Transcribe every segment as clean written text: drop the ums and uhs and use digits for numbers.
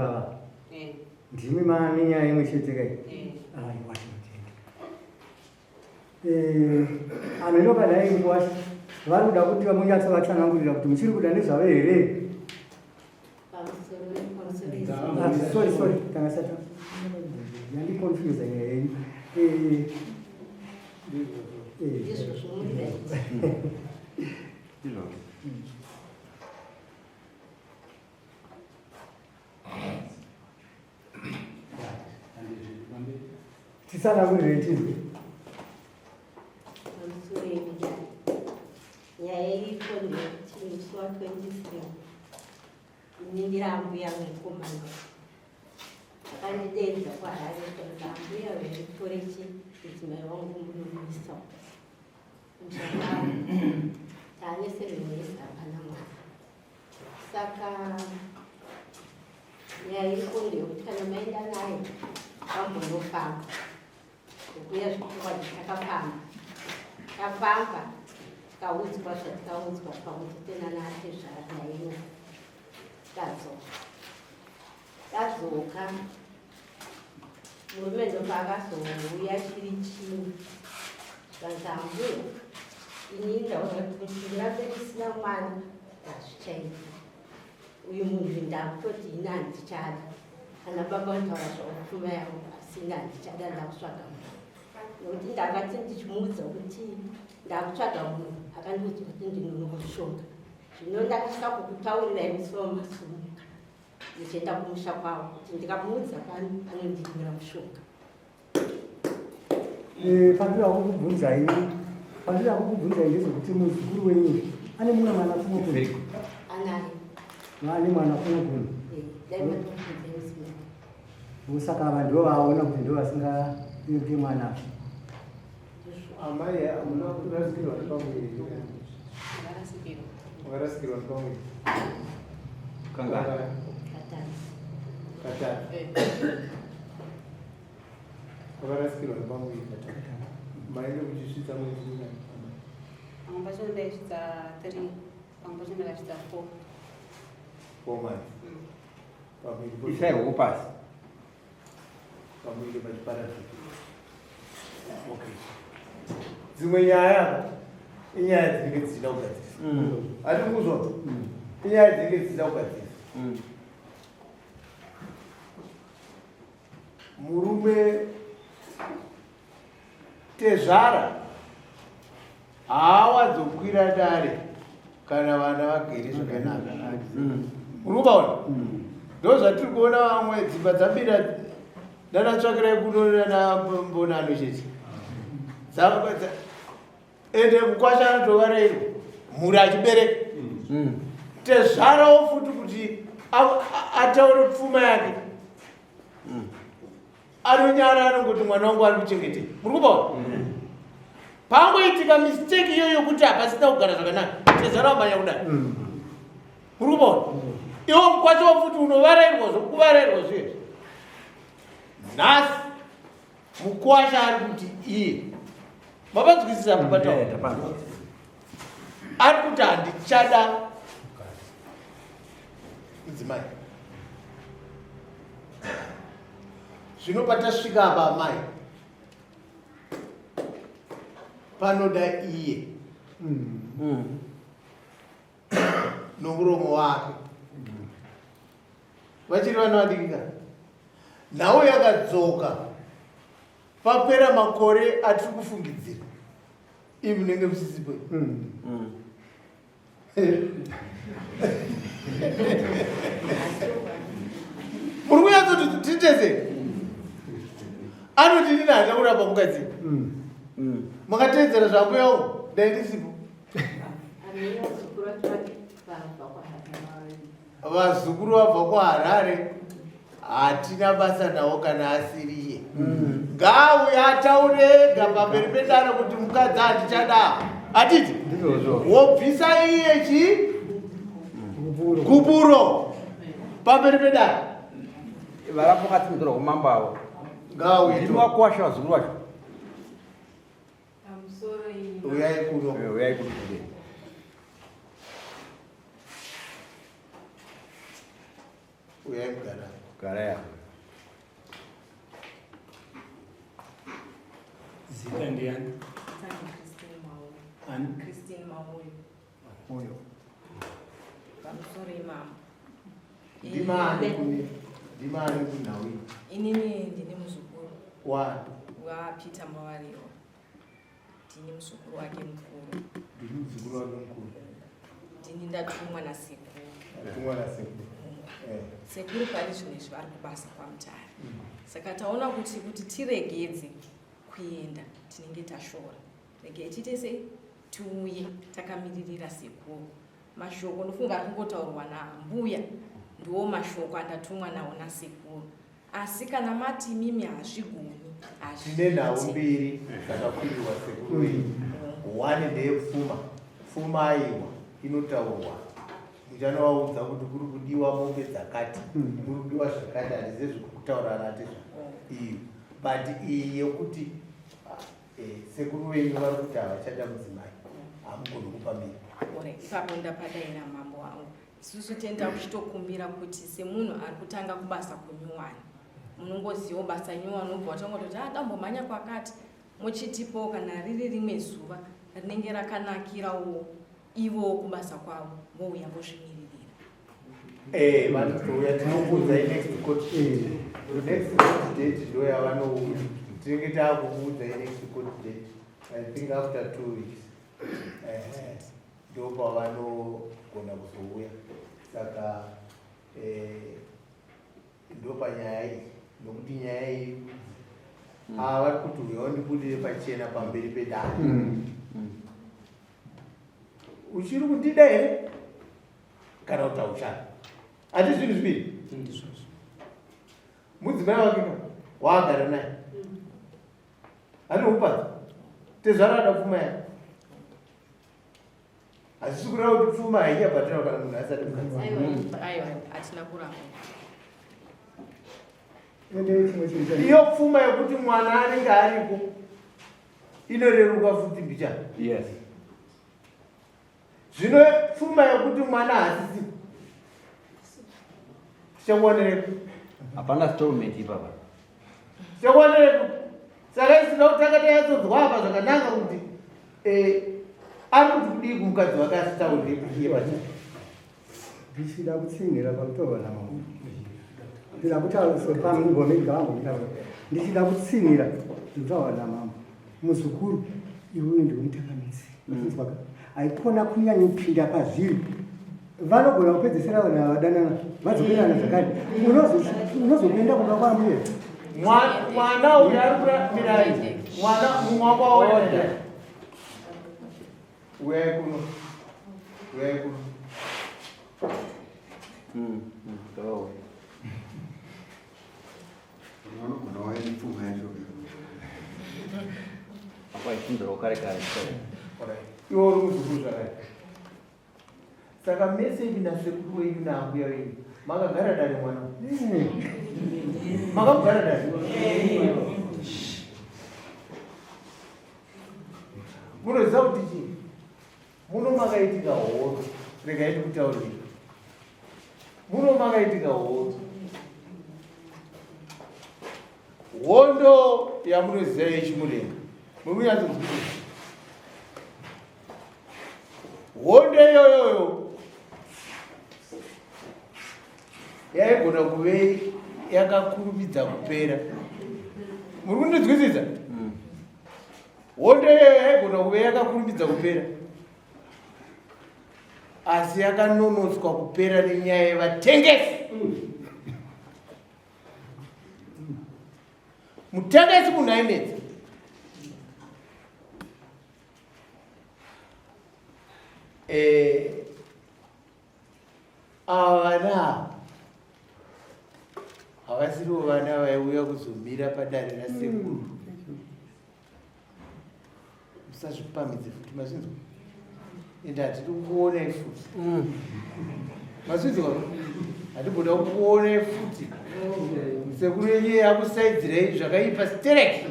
baba ndimi nenyaya imwe chete kai anhu inokadai nguvacho vari kuda kuti vamunyatsa vatsanangurira kuti muchiri kuda nezvavo here. Sorry kana sata yandikonfusa nyaya yenyu. Tisanangurire tizwe nyaya iripo ndechiruswa 23 nindirambuya wekomana akandidenza kwaHarare ambuya wekorechi idzimai wangu munomisa mushaka tane 7 years hapana mwana. Saka nyaya iripo ndeyekuti kana maenda naye vambonofamba ukuya zvikwadi takafamba tafamba tikaudzwa zvatikaudzwa pakuti tenana ake zvaraino tadzoka murume ndopa akazouya chiri chini zvanzambuya ini ndaona kuti ndirambe ndisina mwana hazvichaita uyu munhu ndakutoti ini handichada kana baba vataura zvavapfuma yavo asi ini handichada ndakutsvaga munhu nokuti ndakati ndichimuudza kuti ndakutsvaga munhu akandiudza kuti ndinonokushonga zvino ndakasvika kukutaurirai musi wamasumu ndichienda kumusha kwavo kuti ndikamuudza anondinira mushonga. Pandira kukubvunzai ndezvekuti muzukuru wenyu ane mumwe mwana kumwe ane mwana kumwe saka ava ndo vaona kuti ndo vasingaite mwana. Amai amuna kurasikirwa nepamwiri wakarasikirwa nepamwiri katatu wakarasikirwa nepamwiri maine kuchisvitsa mwedzi mingai? Pamwe pacho ndaisvitsa 3 pamwe pacho ndakasvitsa 4 months pamwiri isaiwo pasi pamwiri pachiparazviti. Dzimwe nyaya inyaya dzinenge dzisina kugadzirisa ati kuzwa inyaya dzinenge dzisina kugadzirisa. Murume tezvara haawadzokwira dare kana vana vagere zvakanaka. Muri kubaona ndo zvatiri kuona vamwe dzimba dzabira ndanatsvakirai kuno nanambonano chete ende kukwasha anotovareiro mhuri achibereka tezvarawo futi kuti ataure pfuma yake anonyara anongoti mwana wangu ari kuchengetei. Muri kubaona pangoitika misteki iyoyo kuti hapasina kugara zvakanaka tezvarawo manya kudai. Muri kubaona iwo mukwacho wafuti unovarairwa zvokuvarairwa zvizvo nhasi mukwasha ari kuti iye mapanzwisisa mubatawo ari kuti handichada mudzimai. Zvino patasvika apa amai panoda iye nomuromo wake vachiri vana vadikika nhau yakadzoka papera makore atiri kufungidzira ivi munenge musisipo muri kunyatsoti titese anoti nini hachakurapa mukadzi makateedzera zvambuya umu dai ndisipo vazukuru vabva kuHarare hatina basa nawo kana asiriye ngauya ataurega pamberi pedare kuti mukadzi handichada hatiti wobvisa iye chi guburo pamberi pedare varapokatsinzira kumamba avo ngauiwakuwasha vazukuru vacho uyai kuno uyai kuno uyai kugara Gara Zita ndiani? Ani? Christine Mauyo. Moyo. Pamusoro imamo. Ndimani kunawi. Inini ndine muzukuru Wa Peter Mawariwa. Ndine muzukuru wake mukuru. ndiri muzukuru wake mukuru. Ndini ndatumwa nasekuru. Ndatumwa nasekuru. Sekuru pari zvinhu izvi vari kubasa kwaMutare. Saka taona kuti tiregedze kuenda tinenge tashora. Regai titese tiuye takamiririra sekuru. Mashoko ndofunga ari kungotaurwa nambuya ndiwo mashoko andatumwa nawo nasekuru. Asi kana mati mimi hazvigoni. Tine nhau mbiri dzakakwiriwa sekuru wenyu. One ndeyepfuma. Pfuma aiwa inotaurwa. Muchanovaudza kuti kuri kudiwa mombe dzakati, kuri kudiwa zvakati, handisi zvekutaurana tezvo iyo. But iyi yekuti sekuru wenyu vari kuti havachada mudzimai, hamugoni kupa mbiri. Ipapo ndapadaira mambo wangu. Isusu tenda kuchitokumbira kuti semunhu ari kutanga kubasa kunyuwani, munongoziva basa nyuwani obva watongototi dambomhanya kwakati, muchitipo kana riri rimwe zuva rinenge rakanakirawo ivo kubasa kwavo vouya vozvimiririra. Vanotouya tinokuudzai next court. Next court date ndo yavanouya. Tinenge taakukuudzai next court date. I think after 2 weeks. Ndo pavanogona kuzouya. Saka ndo panyaya iyi. Nokuti nyaya iyi vari kuti uyawo ndibudire pachena pamberi pedare. Uchiri kundida here kana kuti haushanda? Hati zvinhu zviviri. Mudzimai wake waagara naye anomupadza tezvarada pfuma yake. Hazvisi kureva kuti pfuma haichabhatirwa kana munhu asati mukadzi. Aiwa, hatina kuramba. Iyo pfuma yekuti mwana anenge aripo inoreruka futi mbichana. Yes. Zvino pfuma yekuti mwana haasisi tichakuonerepo. Hapana settlement ipapa. Tichakuonerepo. Saka isina kutanga tayatsodzwa apa zvakanaka kuti ari kuti kudii kumukadzi wake asitaurire iye pachake. Ndichida kutsingira pakutaura namambo. Ndida kutaura sepamugomega wangu ndichida kutsingira ndikutaura namambo. Muzukuru iwe ndikuitakamisi. Haikona kunyanya kupinda pazviri. Vanogona kupedzisira vanhu vavadanana vazoperana zvakare. Unozokuenda kumba kwambuya. Mwana uyu ari kuramirai. Mwana mumwe kwaoenda. Uyai kuno. Uyai kuno. Go. Unogona waini pfuma yacho. Apa ichindoro kare kare. Iwo uri muzukuru zvakare. Saka meseji nasekuru wenyu naambuya wenyu makagara dare mwana. Makagara dare. Munoziva kuti chii? Muno makaitika hondo. Regai ndikutaurire. Muno makaitika hondo. Hondo yamunoziva yechimudenga. Mumunyatsokuzvikudza. Hondo iyoyoyo yaigona kuve yakakurumidza kupera. Muri kundinzwisisa? Hondo iyoyo yaigona kuve yakakurumidza kupera, asi yakanonotswa kupera nenyaya yevatengesi. Mutengesi munhu ainetsa. Ava vana havasirivo vana vaiuya kuzomira padare rasekuru. Musazvipamidze futi mazvinzwa. Ende hatidi kukuonai futi. Mazvinzwa? Hatiboda kukuonai futi. Sekuru yenyu yakusaidzirei zvakaipa stereki.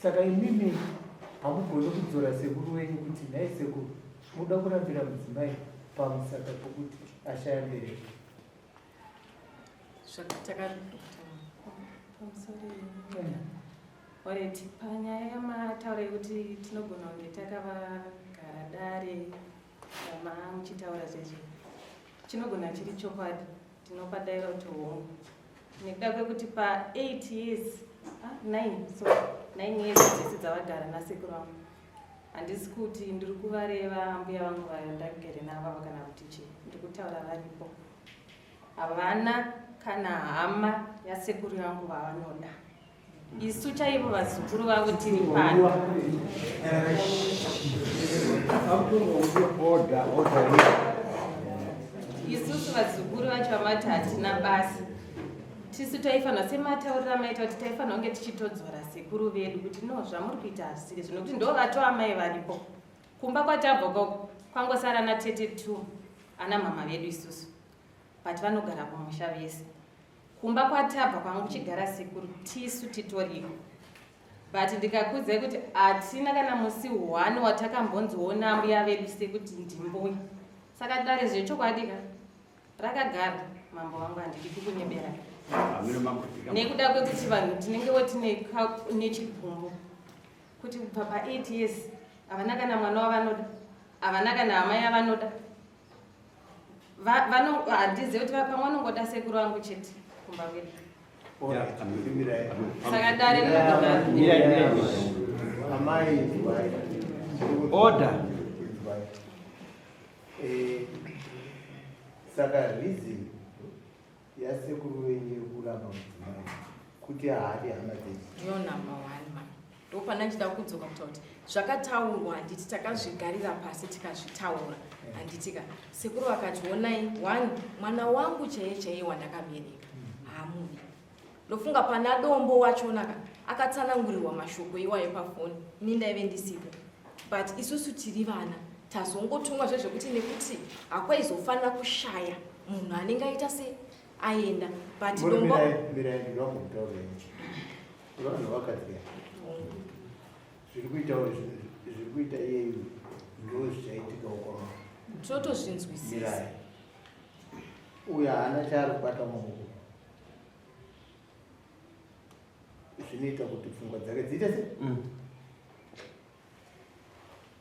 Saka imimi hamugoni kudzora sekuru wenyu kuti nhai sekuru muda kurambira mudzimai pamusaka pokuti ashaya mbereko. Alright, panyaya yamataura yekuti tinogona kunge takavagara dare muchitaura chechi chinogona chiri chokwadi. Tinopa direct home nekuda kwekuti pa8 years 9 years dzese dzavagara nasekuru vangu handisi kuti ndiri kuvareva mbuya vangu vandagere navo kana kuti chii, ndiri kutaura varipo. Havana kana hama yasekuru yangu vavanoda. Isu chaivo vazukuru vavo tiri pano. Isusu vazukuru vacho vamati hatina basa. Tisu taifanwa semataurira maita kuti taifanwa kunge tichitodzora sekuru vedu kuti no zvamuri kuita hasiri zvino kuti ndo vato amai varipo. Kumba kwatabva kwangosara natete 2 ana mama vedu isusu. But vanogara kumusha vese. Kumba kwatabva kwangu kuchigara sekuru tisu titoripo. But ndikakudzai kuti hatina kana musi 1 watakambonzoona mbuya vedu sekuti ndimbuya. Saka dare zvechokwadi rakagara mambo wangu handidi kukunyebera. Nekuda kwekuti vanhu tinengewo tine nechigumbu kuti kubva pa8 years havana kana mwana wavanoda, havana kana hama yavanoda. Handizivi kuti pamwe vanongoda sekuru vangu chete kumba kwedu. Saka dare order. Saka reason yasekuru wenyu yekuramba mudzimai kuti haadi hama dzedu ndiyo number 1 man. Ndopana ndida kudzoka kutaura kuti zvakataurwa handiti takazvigarira pasi tikazvitaura handitika sekuru vakati onai 1 mwana wangu chaiye wandakabereka haamudi. Ndofunga pana dombo wachona akatsanangurirwa mashoko iwayo pafoni ini ndaive ndisipo. But isusu tiri vana tazongotumwa zvezvekuti nekuti hakwaizofanira kushaya munhu anenge aita se aenda. But dombo vanhu vakati zviri kuita iyeyo ndo zvichaitikawo kwama totozvinzwisisa. Uyo haana chaari kubata maoko zvinoita kuti pfungwa dzake dziite se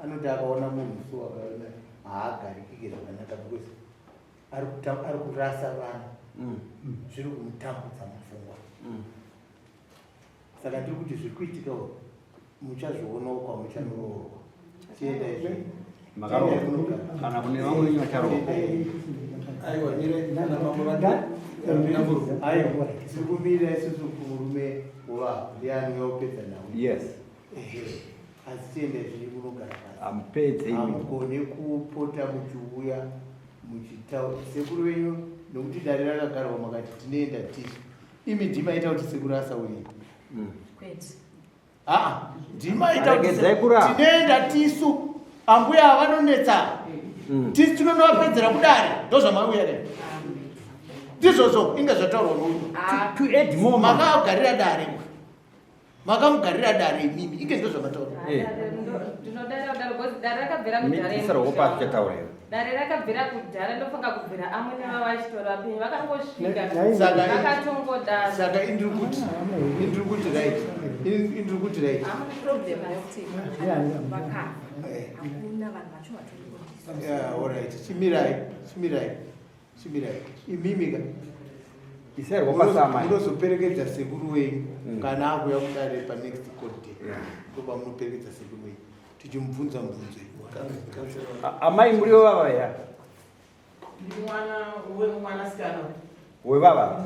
anoti akaona munhu so wakaona haagarikike zvakanaka because ari kurasa vanhu zviri kumutambudza mupfungwa. Saka ndiri kuti zviri kuitika muchazvionawo kwamuchanoroorwa tienda izvi kana kune vamwe wenyu vacharoorwa. aiwa aiwa tirikumira isusu kumurume wova ndiani yaupedza nawo. Yes. Asi tienda izvi munogara pasi Ampedze hamugone kupota muchiuya muchitaura sekuru wenyu nokuti dare rakagarwa makati tinoenda tisu. Imi ndima ita kuti sekuru asauye. Ndima ita kuti tinoenda tisu ambuya havanonetsa tisu tinonovapedzera kudare ndozvamauya ne ndizvozvo inge zvataurwa nouyu makagarira dare makamugarira dare imimi inge ndozvamataura. Dare rakabvira kudhara ndofunga kubvira amwe nevavachitora penyu vakangosvika vakatongoda. Saka indiri kuti right alright chimirai imimika munozoperekedza sekuru wenyu kana akuya kudare panext court day ndoba munoperekedza sekuru wenyu tichimubvunza mubvunzo amai muriwo vava ya wevava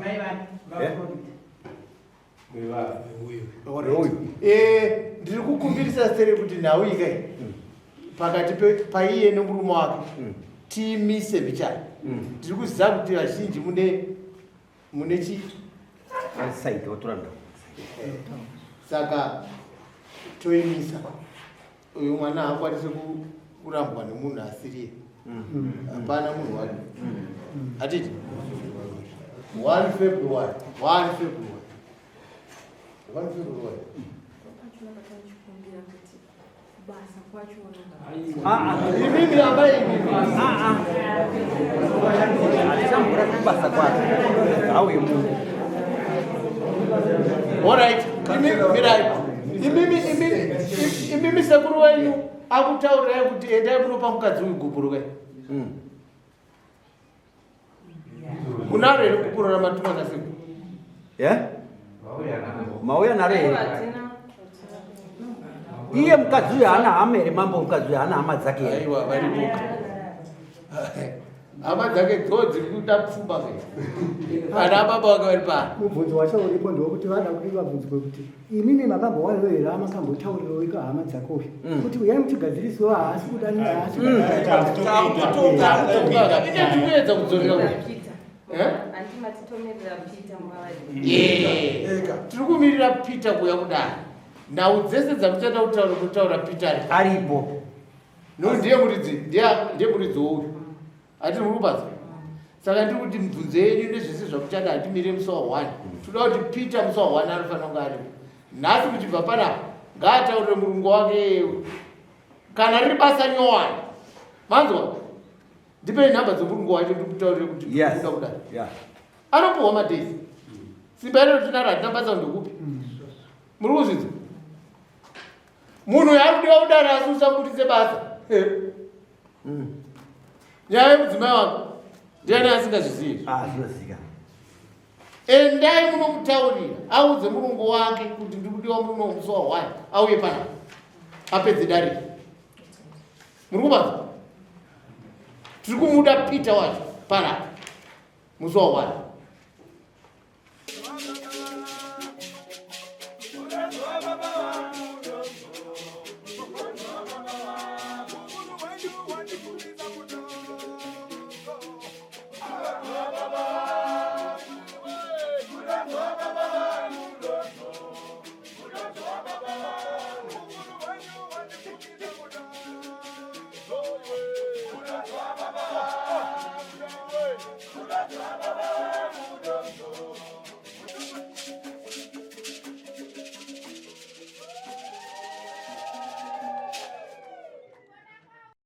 ndiri kukumbirisa sere kuti nhau ikai pakati paiye nemurume wake tiimise bichana. Ndiri kuziva kuti vazhinji mune chi saiti watoranda. Saka toimisa uyu mwana haakwanisi kurambwa nemunhu asiriye. Hapana munhu wake hatiti 1 February kubasa kwachona. Mimi ambaye alisambura kubasa kwake au Mungu. Alright, imimi sekuru wenyu akutaurira kuti endai munopa mukadzi uyu gubhuru kai. Munaro here gubhuru ramatuma nasiku? Mauya naro here. Iye mukadzi uyu hana hama here mambo mukadzi uyu hana hama dzake here. Aiwa varibuka. Hama dzake dziri kuda pfumba kai. Ana baba wake vari pa. Mubvunzo wacho uripo ndokuti vada kuti vabvunzwe kuti imimi makambowana here makambotaurirawo ika hama dzako kuti uyai mutigadzirisewo haasi kudani haasi Inoedza kudzorera tiri kumirira Peter kuya kudai. Nhau dzese dzakuchada kutaura Peter aripo. Ndiye muridzi wouyu hatiri murubadzo. Saka ndiri kuti mibvunzo yenyu nezvese zvakuchada hatimire musi wa1. Toda kuti Peter musi wa1 anofanira kunge aripo. Nhasi kuchibva panapa ngaataurire murungu wake kana riri basa nyowani. Manzwa? Ndipei nhamba dzomurungu wacho ndikutaurire kuti kuda kudai. Anopuhwa madhezi. Simba iro tinaro hatina basa ndokupi. Muri kuzvidza? Munhu yakudiwa kudaro asi usambudise basa. Nyaya yemudzimai wako ndiani asingazvizivi? Zvinoziva. Endai munomutaurira audze murungu wake kuti ndikudiwa muno musi wa1 auye panapa apedze darika. Muri kubanza? Tiri kumuda Peter wacho panapa musi wa1.